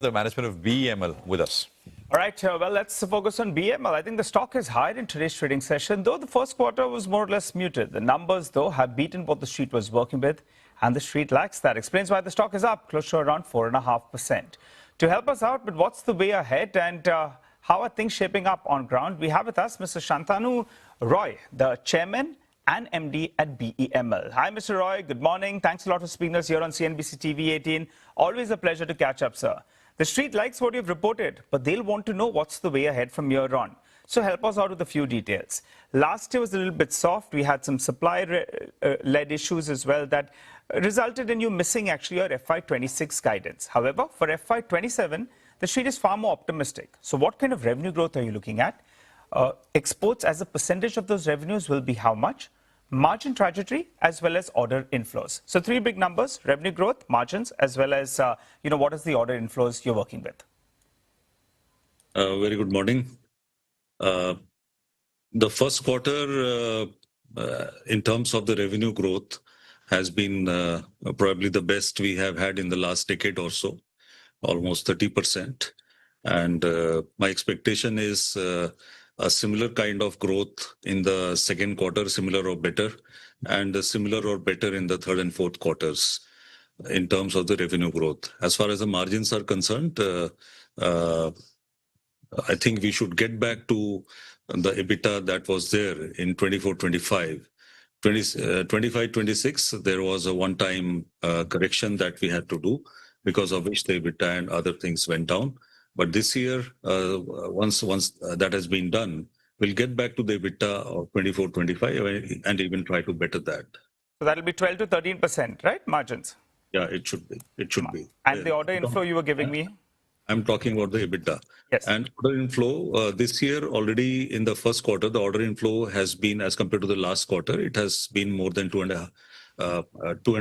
The management of BEML with us. All right, well, let's focus on BEML. I think the stock is higher in today's trading session, though the first quarter was more or less muted. The numbers, though, have beaten what the street was working with, and the street likes that. Explains why the stock is up close to around 4.5%. To help us out with what's the way ahead and how are things shaping up on ground, we have with us Mr. Shantanu Roy, the chairman and MD at BEML. Hi, Mr. Roy. Good morning. Thanks a lot for speaking to us here on CNBC TV18. Always a pleasure to catch up, sir. The street likes what you've reported, but they'll want to know what's the way ahead from here on. So help us out with a few details. Last year was a little bit soft. We had some supply-led issues as well that resulted in you missing actually your FY26 guidance. However, for FY27, the street is far more optimistic. So what kind of revenue growth are you looking at? Exports as a percentage of those revenues will be how much? Margin trajectory as well as order inflows. So three big numbers: revenue growth, margins, as well as what is the order inflows you're working with. Very good morning. The first quarter, in terms of the revenue growth, has been probably the best we have had in the last decade or so, almost 30%. And my expectation is a similar kind of growth in the second quarter, similar or better, and similar or better in the third and fourth quarters in terms of the revenue growth. As far as the margins are concerned, I think we should get back to the EBITDA that was there in 24-25. 25-26, there was a one-time correction that we had to do, because of which the EBITDA and other things went down. But this year, once that has been done, we'll get back to the EBITDA of 24-25 and even try to better that. So that'll be 12 to 13%, right? Margins. Yeah, it should be. It should be. And the order inflow you were giving me? I'm talking about the EBITDA. Yes. And order inflow, this year already in the first quarter, the order inflow has been, as compared to the last quarter, it has been more than two and a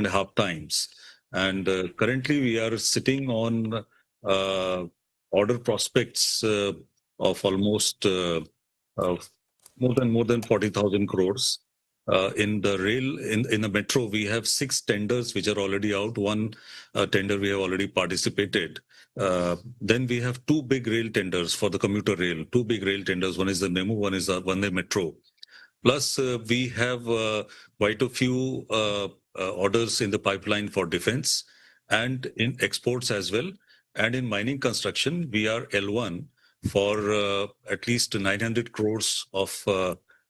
half times. And currently we are sitting on order prospects of almost more than 40,000 crores. In the rail, in the metro, we have 6 tenders which are already out. One tender we have already participated. Then we have 2 big rail tenders for the commuter rail. 2 big rail tenders. One is the memo, one is the metro. Plus, we have quite a few orders in the pipeline for defense and in exports as well. And in mining construction, we are L1 for at least 900 crores of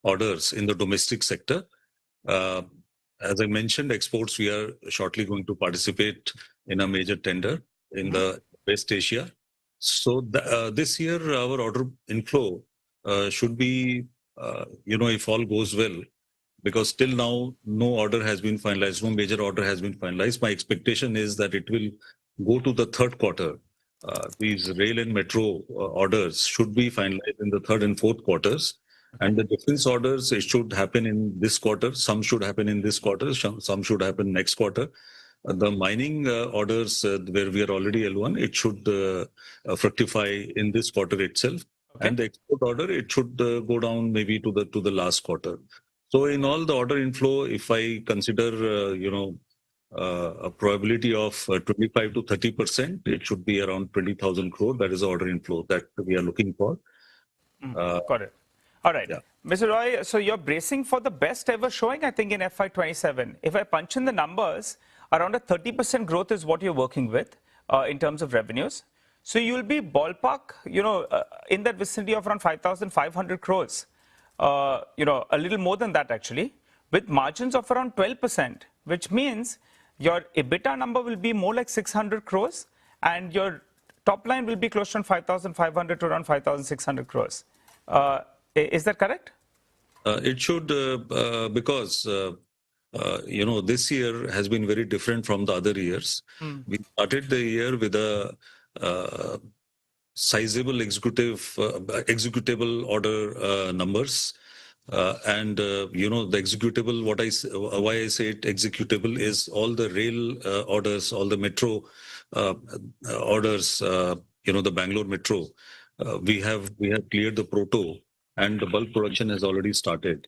orders in the domestic sector. As I mentioned, exports, we are shortly going to participate in a major tender in the West Asia. So this year, our order inflow should be, if all goes well, because till now, no order has been finalized, no major order has been finalized. My expectation is that it will go to the third quarter. These rail and metro orders should be finalized in the third and fourth quarters. And the defense orders, it should happen in this quarter. Some should happen in this quarter. Some should happen next quarter. The mining orders, where we are already L1, it should fructify in this quarter itself. Okay. And the export order, it should go down maybe to the last quarter. So in all the order inflow, if I consider, a probability of 25 to 30%, it should be around 20,000 crore. That is the order inflow that we are looking for. Got it. All right. Yeah. Mr. Roy, so you're bracing for the best ever showing, I think, in FY27. If I punch in the numbers, around a 30% growth is what you're working with in terms of revenues. So you'll be ballpark, in that vicinity of around 5,500 crores. A little more than that, actually, with margins of around 12%, which means your EBITDA number will be more like 600 crores and your top line will be close to 5,500 to around 5,600 crores. Is that correct? It should, because, this year has been very different from the other years. We started the year with a sizable executable order numbers. And the executable, why I say it executable is all the rail orders, all the metro orders, the Bangalore metro. We have cleared the proto and the bulk production has already started.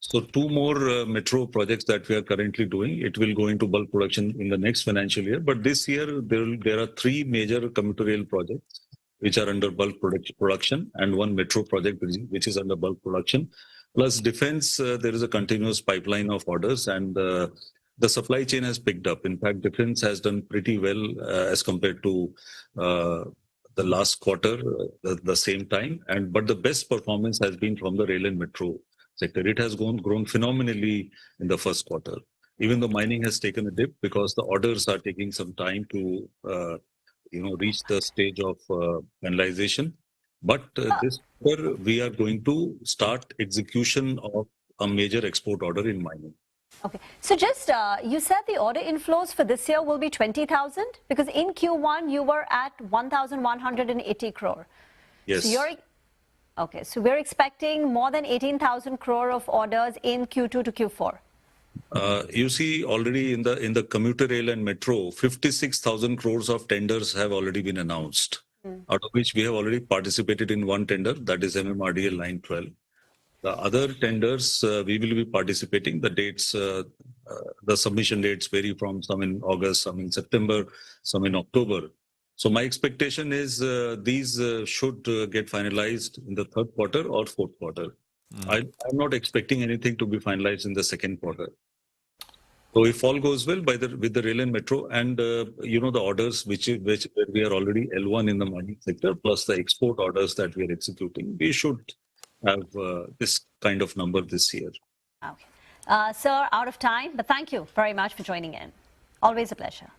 So two more metro projects that we are currently doing. It will go into bulk production in the next financial year. But this year, there are three major commuter rail projects which are under bulk production, and one metro project which is under bulk production. Plus defense, there is a continuous pipeline of orders, and the supply chain has picked up. In fact, defense has done pretty well as compared to the last quarter, the same time. But the best performance has been from the rail and metro sector. It has grown phenomenally in the first quarter. Even though mining has taken a dip because the orders are taking some time to reach the stage of finalization. But this quarter, we are going to start execution of a major export order in mining. Okay, so just you said the order inflows for this year will be 20,000 because in Q1 you were at 1,180 crore. Yes. So okay, so we're expecting more than 18,000 crore of orders in Q2 to Q4. You see, already in the commuter rail and metro, 56,000 crores of tenders have already been announced, out of which we have already participated in one tender, that is MMRDL line 12. The other tenders, we will be participating. The dates, the submission dates vary from some in August, some in September, some in October. So my expectation is these should get finalized in the third quarter or fourth quarter. I'm not expecting anything to be finalized in the second quarter. So if all goes well with the rail and metro and the orders which we are already L1 in the mining sector, plus the export orders that we are executing, we should have this kind of number this year. Okay. Sir, out of time, but thank you very much for joining in. Always a pleasure.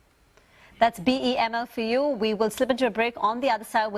That's BEML for you. We will slip into a break. On the other side.